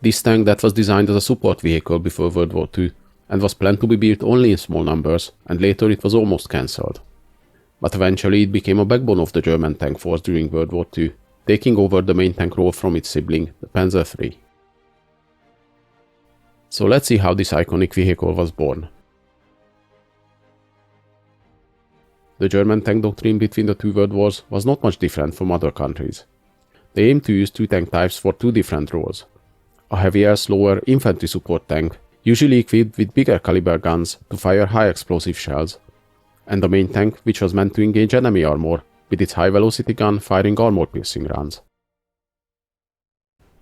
This tank that was designed as a support vehicle before World War II and was planned to be built only in small numbers, and later it was almost cancelled. But eventually it became a backbone of the German tank force during World War II, taking over the main tank role from its sibling, the Panzer III. So let's see how this iconic vehicle was born. The German tank doctrine between the two world wars was not much different from other countries. They aimed to use two tank types for two different roles. A heavier, slower infantry support tank, usually equipped with bigger caliber guns to fire high explosive shells, and the main tank which was meant to engage enemy armor with its high velocity gun firing armor-piercing rounds.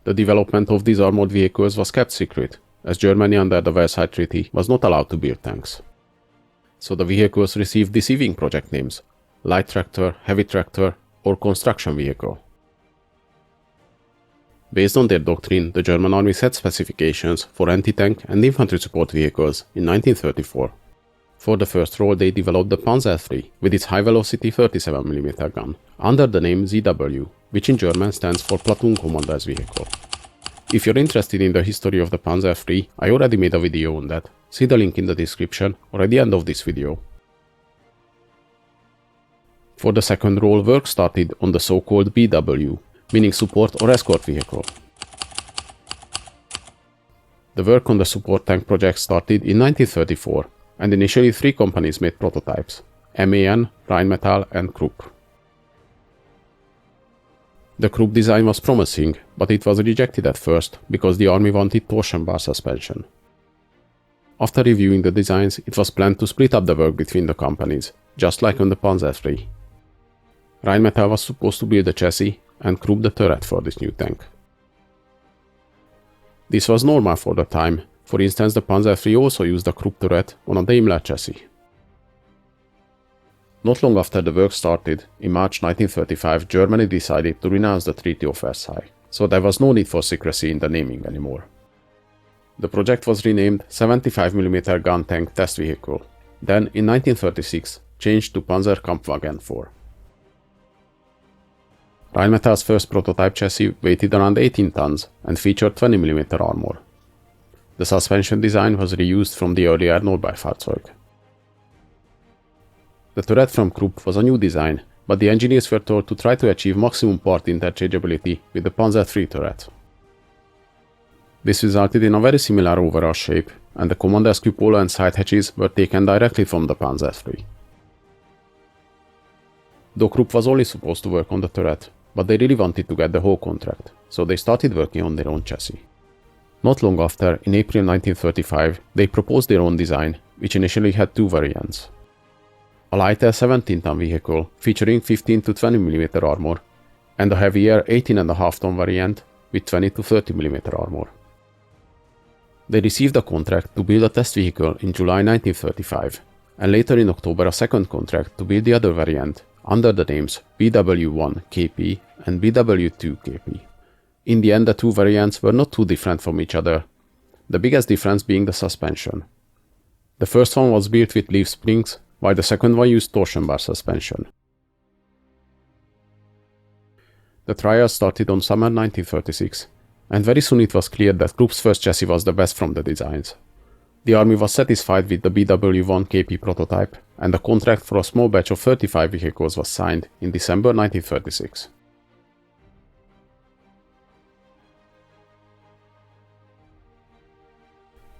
The development of these armored vehicles was kept secret, as Germany under the Versailles Treaty was not allowed to build tanks. So the vehicles received deceiving project names: light tractor, heavy tractor, or construction vehicle. Based on their doctrine, the German army set specifications for anti-tank and infantry support vehicles in 1934. For the first role they developed the Panzer III with its high-velocity 37mm gun, under the name ZW, which in German stands for Platoon Commander's Vehicle. If you're interested in the history of the Panzer III, I already made a video on that, see the link in the description or at the end of this video. For the second role, work started on the so-called BW, meaning support or escort vehicle. The work on the support tank project started in 1934, and initially 3 companies made prototypes: MAN, Rheinmetall and Krupp. The Krupp design was promising, but it was rejected at first because the army wanted torsion bar suspension. After reviewing the designs, it was planned to split up the work between the companies, just like on the Panzer III. Rheinmetall was supposed to build the chassis, and Krupp the turret for this new tank. This was normal for the time. For instance, the Panzer III also used a Krupp turret on a Daimler chassis. Not long after the work started, in March 1935, Germany decided to renounce the Treaty of Versailles, so there was no need for secrecy in the naming anymore. The project was renamed 75mm gun tank test vehicle, then in 1936 changed to Panzerkampfwagen IV. Rheinmetall's first prototype chassis weighed around 18 tons and featured 20mm armor. The suspension design was reused from the earlier Nordbeifahrzeug. The turret from Krupp was a new design, but the engineers were told to try to achieve maximum part interchangeability with the Panzer III turret. This resulted in a very similar overall shape, and the commander's cupola and side hatches were taken directly from the Panzer III. Though Krupp was only supposed to work on the turret, but they really wanted to get the whole contract, so they started working on their own chassis. Not long after, in April 1935, they proposed their own design, which initially had 2 variants. A lighter 17-ton vehicle featuring 15 to 20mm armor, and a heavier 18.5-ton variant with 20 to 30mm armor. They received a contract to build a test vehicle in July 1935, and later in October a second contract to build the other variant, under the names BW1 KP and BW2 KP. In the end, the 2 variants were not too different from each other, the biggest difference being the suspension. The first one was built with leaf springs, while the second one used torsion bar suspension. The trials started on summer 1936, and very soon it was clear that Krupp's first chassis was the best from the designs. The army was satisfied with the BW1 KP prototype, and a contract for a small batch of 35 vehicles was signed in December 1936.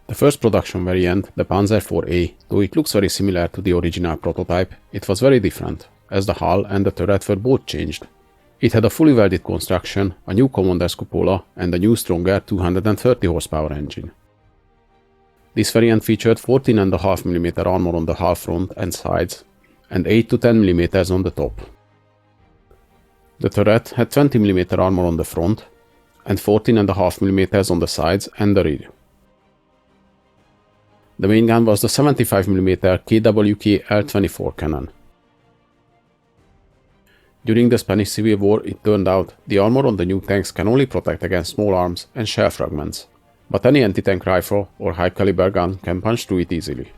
The first production variant, the Panzer IV A, though it looks very similar to the original prototype, it was very different, as the hull and the turret were both changed. It had a fully welded construction, a new commander's cupola, and a new stronger 230 horsepower engine. This variant featured 14.5mm armor on the hull front and sides, and 8 to 10mm on the top. The turret had 20mm armor on the front, and 14.5mm on the sides and the rear. The main gun was the 75mm KWK L24 cannon. During the Spanish Civil War, it turned out the armor on the new tanks can only protect against small arms and shell fragments, but any anti-tank rifle or high-caliber gun can punch through it easily.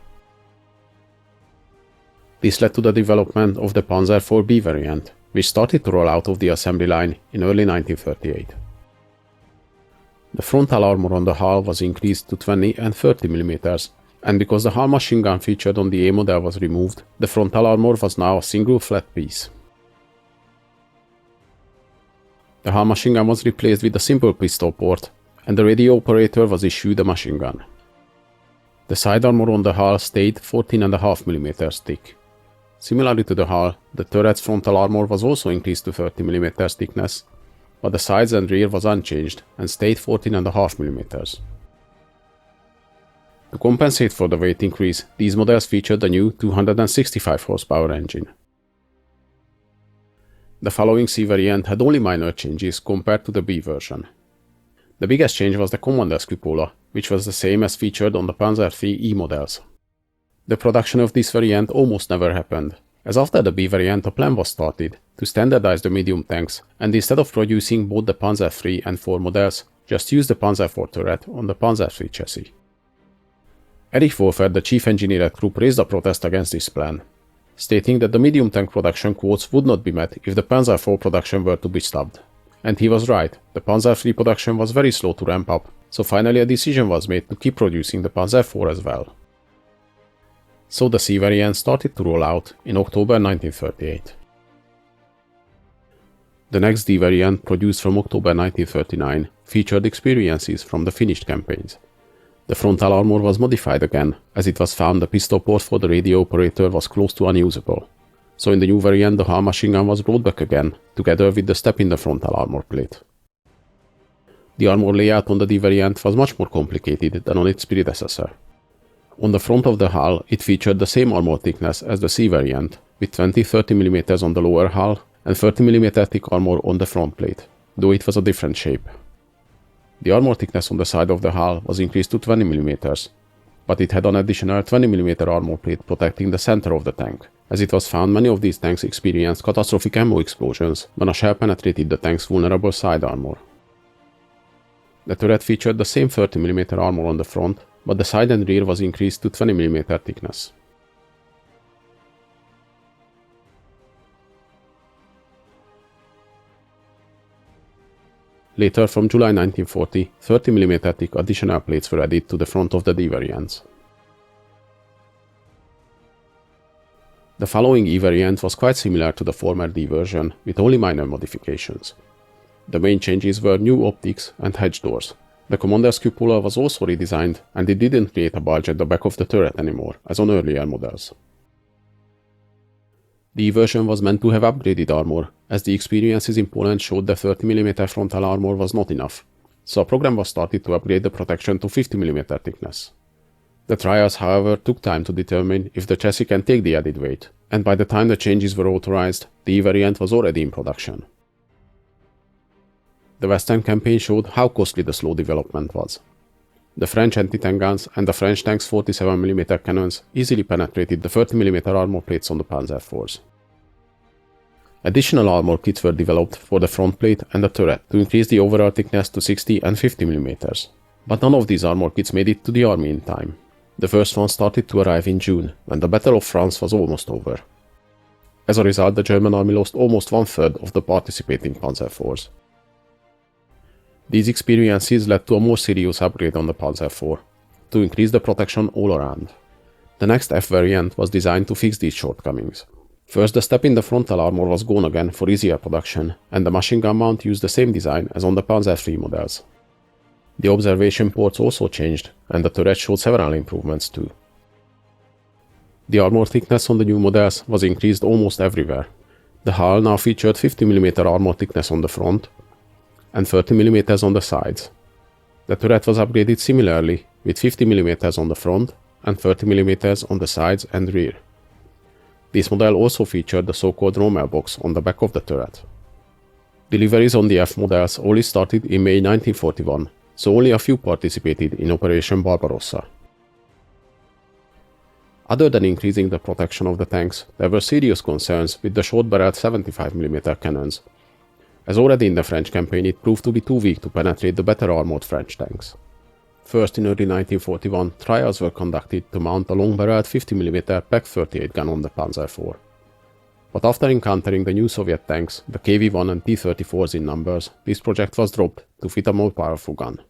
This led to the development of the Panzer IV B variant, which started to roll out of the assembly line in early 1938. The frontal armor on the hull was increased to 20 and 30 mm, and because the hull machine gun featured on the A model was removed, the frontal armor was now a single flat piece. The hull machine gun was replaced with a simple pistol port, and the radio operator was issued a machine gun. The side armor on the hull stayed 14.5 mm thick. Similarly to the hull, the turret's frontal armor was also increased to 30 mm thickness, but the sides and rear was unchanged and stayed 14.5 mm. To compensate for the weight increase, these models featured a new 265 horsepower engine. The following C variant had only minor changes compared to the B version. The biggest change was the commander's cupola, which was the same as featured on the Panzer III E models. The production of this variant almost never happened, as after the B variant a plan was started to standardize the medium tanks, and instead of producing both the Panzer III and IV models, just use the Panzer IV turret on the Panzer III chassis. Erich Wolfert, the chief engineer at Krupp, raised a protest against this plan, stating that the medium tank production quotas would not be met if the Panzer IV production were to be stopped. And he was right, the Panzer III production was very slow to ramp up, so finally a decision was made to keep producing the Panzer IV as well. So the C variant started to roll out in October 1938. The next D variant, produced from October 1939, featured experiences from the finished campaigns. The frontal armor was modified again, as it was found the pistol port for the radio operator was close to unusable. So in the new variant the hull machine gun was brought back again, together with the step in the frontal armor plate. The armor layout on the D variant was much more complicated than on its predecessor. On the front of the hull, it featured the same armor thickness as the C variant, with 20-30 mm on the lower hull and 30 mm thick armor on the front plate, though it was a different shape. The armor thickness on the side of the hull was increased to 20 mm, but it had an additional 20 mm armor plate protecting the center of the tank, as it was found many of these tanks experienced catastrophic ammo explosions when a shell penetrated the tank's vulnerable side armor. The turret featured the same 30 mm armor on the front, but the side and rear was increased to 20 mm thickness. Later, from July 1940, 30 mm thick additional plates were added to the front of the D variants. The following E variant was quite similar to the former D version, with only minor modifications. The main changes were new optics and hatch doors. The commander's cupola was also redesigned, and it didn't create a bulge at the back of the turret anymore, as on earlier models. The E version was meant to have upgraded armor, as the experiences in Poland showed the 30 mm frontal armor was not enough, so a program was started to upgrade the protection to 50 mm thickness. The trials, however, took time to determine if the chassis can take the added weight, and by the time the changes were authorized, the E variant was already in production. The Western campaign showed how costly the slow development was. The French anti-tank guns and the French tank's 47 mm cannons easily penetrated the 30 mm armor plates on the Panzer IVs. Additional armor kits were developed for the front plate and the turret to increase the overall thickness to 60 and 50 mm, but none of these armor kits made it to the army in time. The first one started to arrive in June, when the Battle of France was almost over. As a result, the German army lost almost one-third of the participating Panzer IVs. These experiences led to a more serious upgrade on the Panzer IV, to increase the protection all around. The next F variant was designed to fix these shortcomings. First, the step in the frontal armor was gone again for easier production, and the machine gun mount used the same design as on the Panzer III models. The observation ports also changed, and the turret showed several improvements too. The armor thickness on the new models was increased almost everywhere. The hull now featured 50 mm armor thickness on the front, and 30 mm on the sides. The turret was upgraded similarly, with 50 mm on the front and 30 mm on the sides and rear. This model also featured the so-called Rommel box on the back of the turret. Deliveries on the F models only started in May 1941, so only a few participated in Operation Barbarossa. Other than increasing the protection of the tanks, there were serious concerns with the short-barreled 75 mm cannons, as already in the French campaign it proved to be too weak to penetrate the better armored French tanks. First, in early 1941, trials were conducted to mount a long-barreled 50 mm Pak-38 gun on the Panzer IV. But after encountering the new Soviet tanks, the KV-1 and T-34s in numbers, this project was dropped to fit a more powerful gun.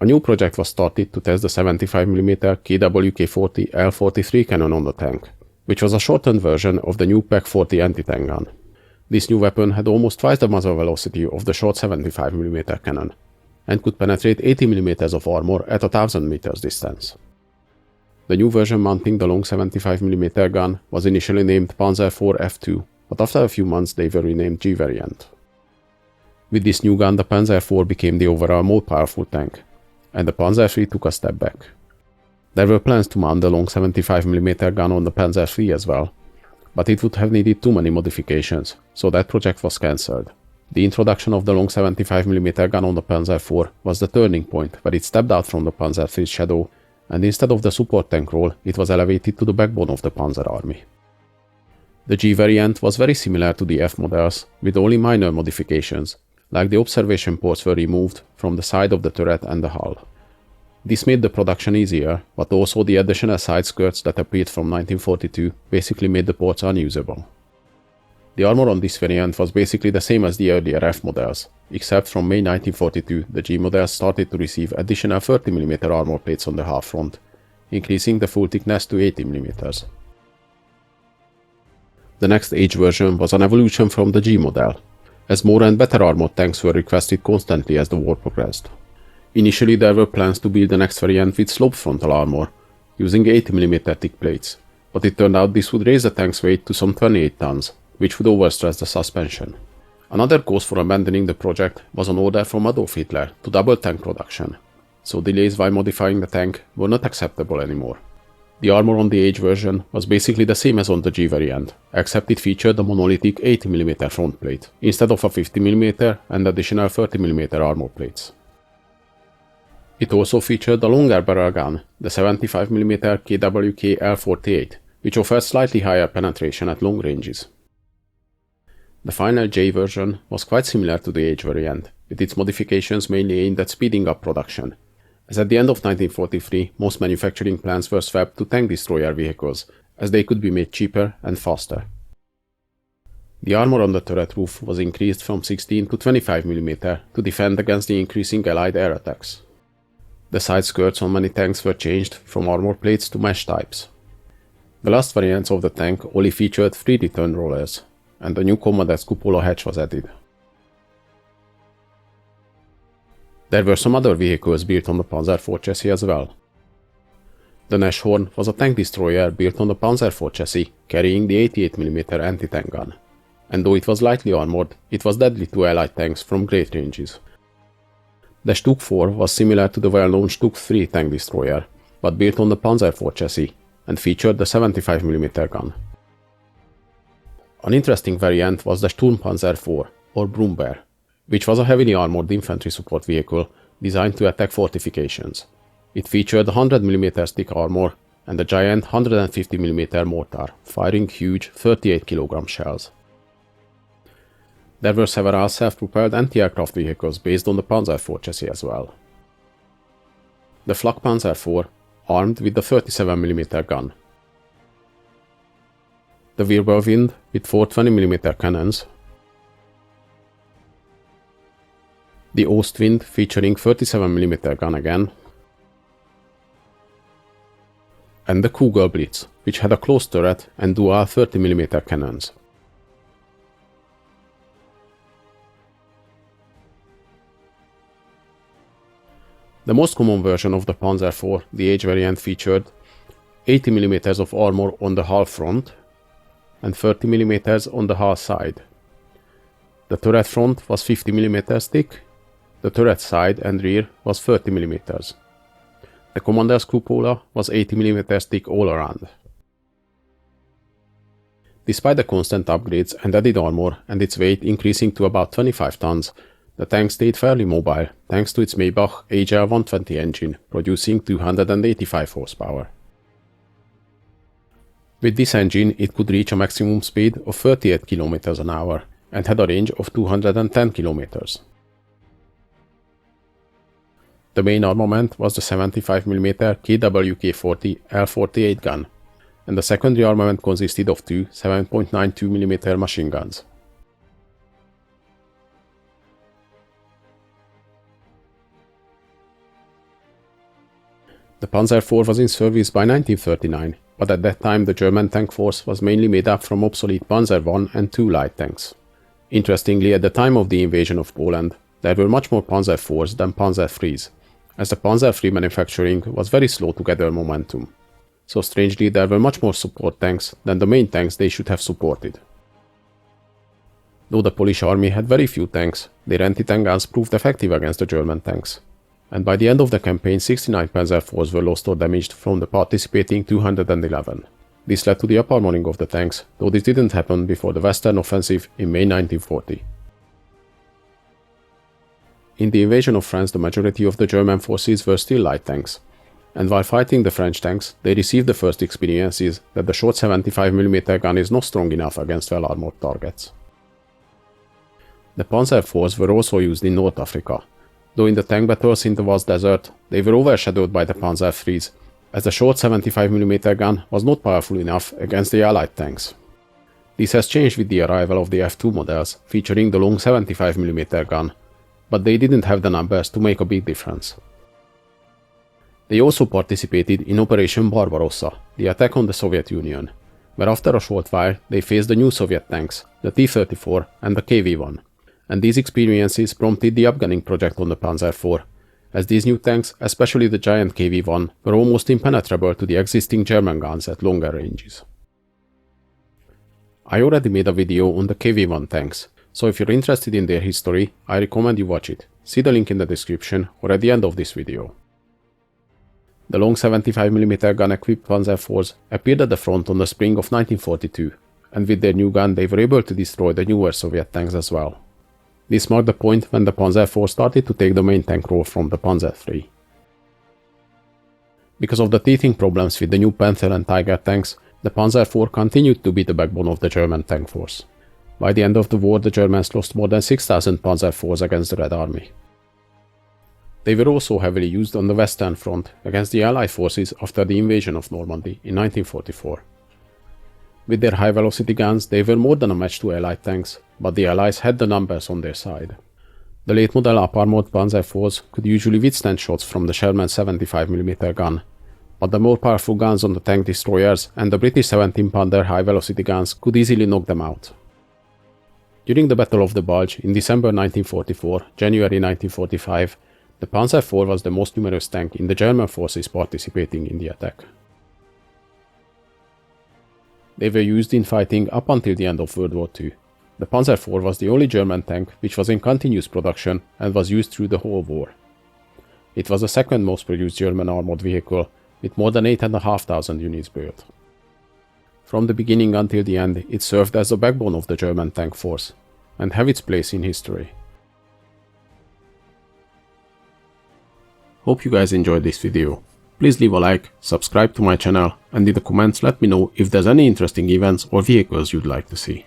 A new project was started to test the 75mm KWK-40 L43 cannon on the tank, which was a shortened version of the new PEC-40 anti-tank gun. This new weapon had almost twice the muzzle velocity of the short 75mm cannon, and could penetrate 80mm of armor at 1000 meters distance. The new version mounting the long 75mm gun was initially named Panzer IV F2, but after a few months they were renamed G variant. With this new gun, the Panzer IV became the overall more powerful tank, and the Panzer III took a step back. There were plans to mount the long 75mm gun on the Panzer III as well, but it would have needed too many modifications, so that project was cancelled. The introduction of the long 75mm gun on the Panzer IV was the turning point where it stepped out from the Panzer III's shadow, and instead of the support tank role, it was elevated to the backbone of the Panzer army. The G variant was very similar to the F models, with only minor modifications, like the observation ports were removed from the side of the turret and the hull. This made the production easier, but also the additional side skirts that appeared from 1942 basically made the ports unusable. The armor on this variant was basically the same as the earlier F models, except from May 1942 the G models started to receive additional 30mm armor plates on the hull front, increasing the full thickness to 80mm. The next H version was an evolution from the G model, as more and better armored tanks were requested constantly as the war progressed. Initially there were plans to build the next variant with sloped frontal armor, using 80mm thick plates, but it turned out this would raise the tank's weight to some 28 tons, which would overstress the suspension. Another cause for abandoning the project was an order from Adolf Hitler to double tank production, so delays while modifying the tank were not acceptable anymore. The armor on the H version was basically the same as on the G variant, except it featured a monolithic 80mm front plate, instead of a 50mm and additional 30mm armor plates. It also featured a longer barrel gun, the 75mm KWK L48, which offered slightly higher penetration at long ranges. The final J version was quite similar to the H variant, with its modifications mainly aimed at speeding up production, as at the end of 1943 most manufacturing plants were swapped to tank destroyer vehicles, as they could be made cheaper and faster. The armor on the turret roof was increased from 16 to 25mm to defend against the increasing Allied air attacks. The side skirts on many tanks were changed from armor plates to mesh types. The last variants of the tank only featured 3 return rollers, and the new Commander's cupola hatch was added. There were some other vehicles built on the Panzer IV chassis as well. The Nashorn was a tank destroyer built on the Panzer IV chassis, carrying the 88mm anti-tank gun, and though it was lightly armored, it was deadly to Allied tanks from great ranges. The Stuck 4 was similar to the well-known Stuck 3 tank destroyer, but built on the Panzer IV chassis, and featured the 75mm gun. An interesting variant was the Sturmpanzer IV, or Brummbär, which was a heavily armored infantry support vehicle designed to attack fortifications. It featured 100mm thick armor and a giant 150mm mortar, firing huge 38kg shells. There were several self-propelled anti-aircraft vehicles based on the Panzer IV chassis as well. The Flak Panzer IV, armed with the 37mm gun. The Wirbelwind with 4 20mm cannons. The Ostwind featuring 37mm gun again. And the Kugelblitz, which had a closed turret and dual 30mm cannons. The most common version of the Panzer IV, the H variant, featured 80mm of armor on the hull front and 30mm on the hull side. The turret front was 50mm thick, the turret side and rear was 30mm. The commander's cupola was 80mm thick all around. Despite the constant upgrades and added armor and its weight increasing to about 25 tons, the tank stayed fairly mobile thanks to its Maybach HL-120 engine, producing 285 horsepower. With this engine, it could reach a maximum speed of 38 km an hour and had a range of 210 km. The main armament was the 75mm KWK-40 L48 gun, and the secondary armament consisted of 2 7.92mm machine guns. The Panzer IV was in service by 1939, but at that time the German tank force was mainly made up from obsolete Panzer I and II light tanks. Interestingly, at the time of the invasion of Poland, there were much more Panzer IVs than Panzer IIIs, as the Panzer III manufacturing was very slow to gather momentum. So strangely, there were much more support tanks than the main tanks they should have supported. Though the Polish army had very few tanks, their anti-tank guns proved effective against the German tanks. And by the end of the campaign, 69 Panzer IVs were lost or damaged from the participating 211. This led to the up-armoring of the tanks, though this didn't happen before the Western Offensive in May 1940. In the invasion of France, the majority of the German forces were still light tanks, and while fighting the French tanks, they received the first experiences that the short 75mm gun is not strong enough against well-armored targets. The Panzer IVs were also used in North Africa, though in the tank battles in the vast desert, they were overshadowed by the Panzer IIIs, as the short 75mm gun was not powerful enough against the Allied tanks. This has changed with the arrival of the F2 models, featuring the long 75mm gun, but they didn't have the numbers to make a big difference. They also participated in Operation Barbarossa, the attack on the Soviet Union, where after a short while they faced the new Soviet tanks, the T-34 and the KV-1, and these experiences prompted the upgunning project on the Panzer IV, as these new tanks, especially the giant KV-1, were almost impenetrable to the existing German guns at longer ranges. I already made a video on the KV-1 tanks, so if you're interested in their history, I recommend you watch it. See the link in the description or at the end of this video. The long 75mm gun-equipped Panzer IVs appeared at the front on the spring of 1942, and with their new gun they were able to destroy the newer Soviet tanks as well. This marked the point when the Panzer IV started to take the main tank role from the Panzer III. Because of the teething problems with the new Panther and Tiger tanks, the Panzer IV continued to be the backbone of the German tank force. By the end of the war, the Germans lost more than 6,000 Panzer IVs against the Red Army. They were also heavily used on the Western Front against the Allied forces after the invasion of Normandy in 1944. With their high-velocity guns, they were more than a match to Allied tanks, but the Allies had the numbers on their side. The late-model up-armored Panzer IVs could usually withstand shots from the Sherman 75mm gun, but the more powerful guns on the tank destroyers and the British 17 pounder high-velocity guns could easily knock them out. During the Battle of the Bulge in December 1944, January 1945, the Panzer IV was the most numerous tank in the German forces participating in the attack. They were used in fighting up until the end of World War II. The Panzer IV was the only German tank which was in continuous production and was used through the whole war. It was the second most produced German armored vehicle, with more than 8,500 units built. From the beginning until the end, it served as the backbone of the German tank force, and have its place in history. Hope you guys enjoyed this video. Please leave a like, subscribe to my channel, and in the comments let me know if there's any interesting events or vehicles you'd like to see.